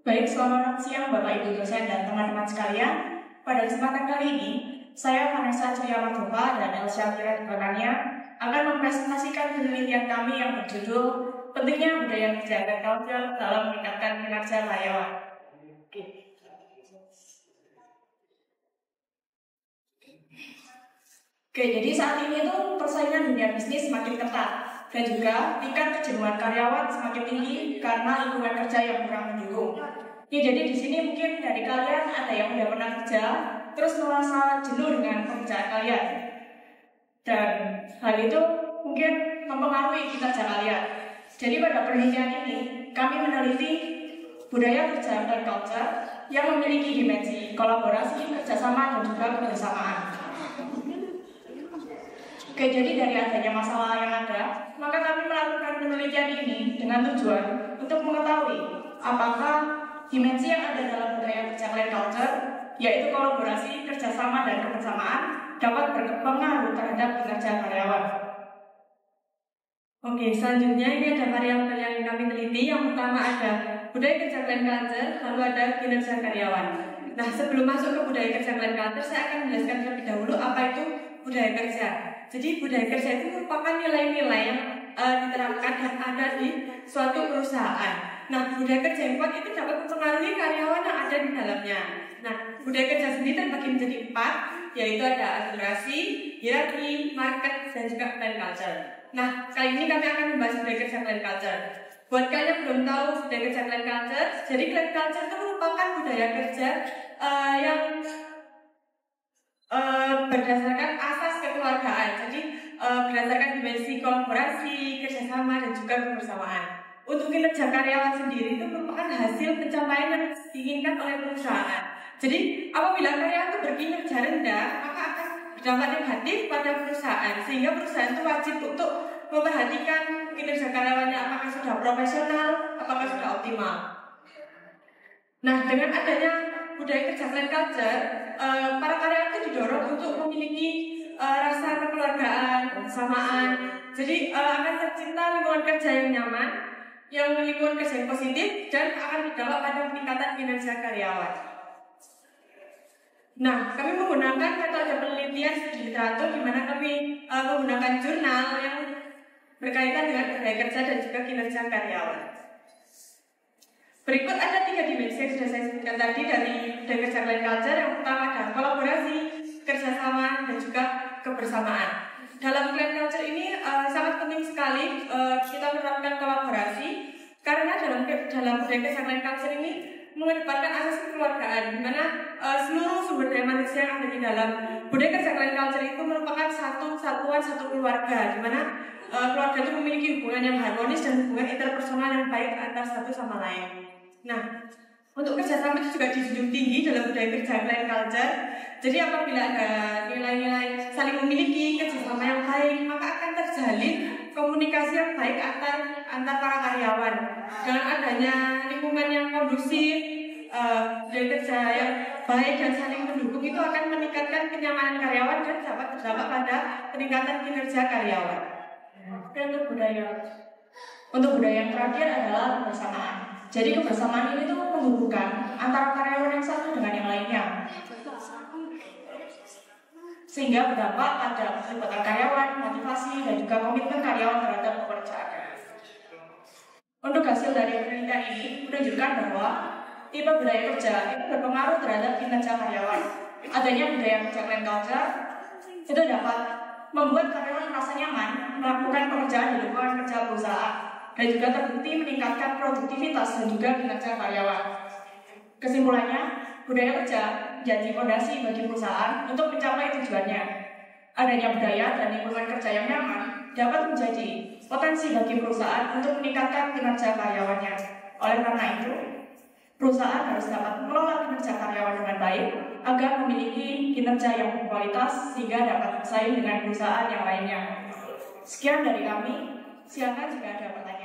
Baik, selamat siang Bapak Ibu dosen dan teman-teman sekalian. Pada kesempatan kali ini, saya Vanessa Cuyamardova dan Elsa Fira Dibanania akan mempresentasikan penelitian kami yang berjudul Pentingnya Budaya Kerja dan Culture dalam Meningkatkan Kinerja Karyawan. Oke, jadi saat ini tuh persaingan dunia bisnis semakin ketat dan juga tingkat kejenuhan karyawan semakin tinggi karena lingkungan kerja yang kurang mendukung. Ya, jadi di sini mungkin dari kalian ada yang udah pernah kerja terus merasa jenuh dengan pekerjaan kalian, dan hal itu mungkin mempengaruhi kinerja kalian. Jadi pada penelitian ini kami meneliti budaya kerja dan culture yang memiliki dimensi kolaborasi, kerjasama, dan juga kebersamaan. Oke, jadi dari adanya masalah yang ada, maka kami melakukan penelitian ini dengan tujuan untuk mengetahui apakah dimensi yang ada dalam budaya kerja dan culture, yaitu kolaborasi, kerjasama, dan kebersamaan, dapat berpengaruh terhadap kinerja karyawan. Oke, selanjutnya ini ada variabel yang kami teliti. Yang pertama ada budaya kerja dan culture, lalu ada kinerja karyawan. Nah, sebelum masuk ke budaya kerja dan culture, saya akan menjelaskan terlebih dahulu apa itu budaya kerja. Jadi budaya kerja itu merupakan nilai-nilai yang diterapkan dan ada di suatu perusahaan. Nah, budaya kerja yang kuat itu dapat mempengaruhi karyawan yang ada di dalamnya. Nah, budaya kerja sendiri terbagi menjadi 4, yaitu ada aspirasi, hierarki, market, dan juga plan culture. Nah, kali ini kami akan membahas budaya kerja plan culture. Buat kalian yang belum tahu budaya kerja plan culture, jadi plan culture itu merupakan budaya kerja yang berdasarkan asas kekeluargaan. Jadi berdasarkan dimensi kolaborasi, kerjasama, dan juga kebersamaan. Untuk kinerja karyawan sendiri itu merupakan hasil pencapaian yang diinginkan oleh perusahaan. Jadi apabila karyawan itu berkinerja rendah, maka akan berdampak negatif pada perusahaan, sehingga perusahaan itu wajib untuk memperhatikan kinerja karyawannya apakah sudah profesional, apakah sudah optimal. Nah, dengan adanya budaya kerja plan culture, para karyawan itu didorong untuk memiliki rasa kekeluargaan, kebersamaan. Jadi akan tercipta lingkungan kerja yang nyaman, yang lingkungan kerja yang positif, dan akan berdampak pada peningkatan kinerja karyawan. Nah, kami menggunakan metode penelitian studi literatur di mana kami menggunakan jurnal yang berkaitan dengan budaya kerja dan juga kinerja karyawan. Berikut ada 3 dimensi yang sudah saya sebutkan tadi dari budaya kerja plan culture. Yang pertama adalah kolaborasi, kerjasama, dan juga kebersamaan. Dalam plan culture ini sangat penting sekali kita menerapkan kolaborasi, karena dalam budaya kerja plan culture ini mengedepankan asas kekeluargaan, di mana seluruh sumber daya manusia yang ada di dalam budaya kerja plan culture itu merupakan satu satuan, satu keluarga, di mana keluarga itu memiliki hubungan yang harmonis dan hubungan interpersonal yang baik antar satu sama lain. Nah, untuk kerjasama itu juga dijunjung tinggi dalam budaya kerja plan culture. Jadi apabila ada nilai-nilai saling memiliki, kerjasama yang baik, maka akan terjalin komunikasi yang baik antar para karyawan. Dengan adanya lingkungan yang kondusif, budaya kerja yang baik dan saling mendukung, itu akan meningkatkan kenyamanan karyawan dan dapat berdampak pada peningkatan kinerja karyawan. Dan untuk budaya yang terakhir adalah kebersamaan. Jadi kebersamaan ini tuh menghubungkan antara karyawan yang satu dengan yang lainnya, sehingga berdampak pada keterlibatan karyawan, motivasi, dan juga komitmen karyawan terhadap pekerjaannya. Untuk hasil dari penelitian ini menunjukkan bahwa tipe budaya kerja itu berpengaruh terhadap kinerja karyawan. Adanya budaya kerja plan culture itu dapat membuat karyawan merasa nyaman melakukan pekerjaan di lingkungan kerja perusahaan, dan juga terbukti meningkatkan produktivitas dan juga kinerja karyawan. Kesimpulannya, budaya kerja menjadi fondasi bagi perusahaan untuk mencapai tujuannya. Adanya budaya dan lingkungan kerja yang nyaman dapat menjadi potensi bagi perusahaan untuk meningkatkan kinerja karyawannya. Oleh karena itu, perusahaan harus dapat mengelola kinerja karyawan dengan baik agar memiliki kinerja yang berkualitas sehingga dapat bersaing dengan perusahaan yang lainnya. Sekian dari kami. Silakan jika ada pertanyaan.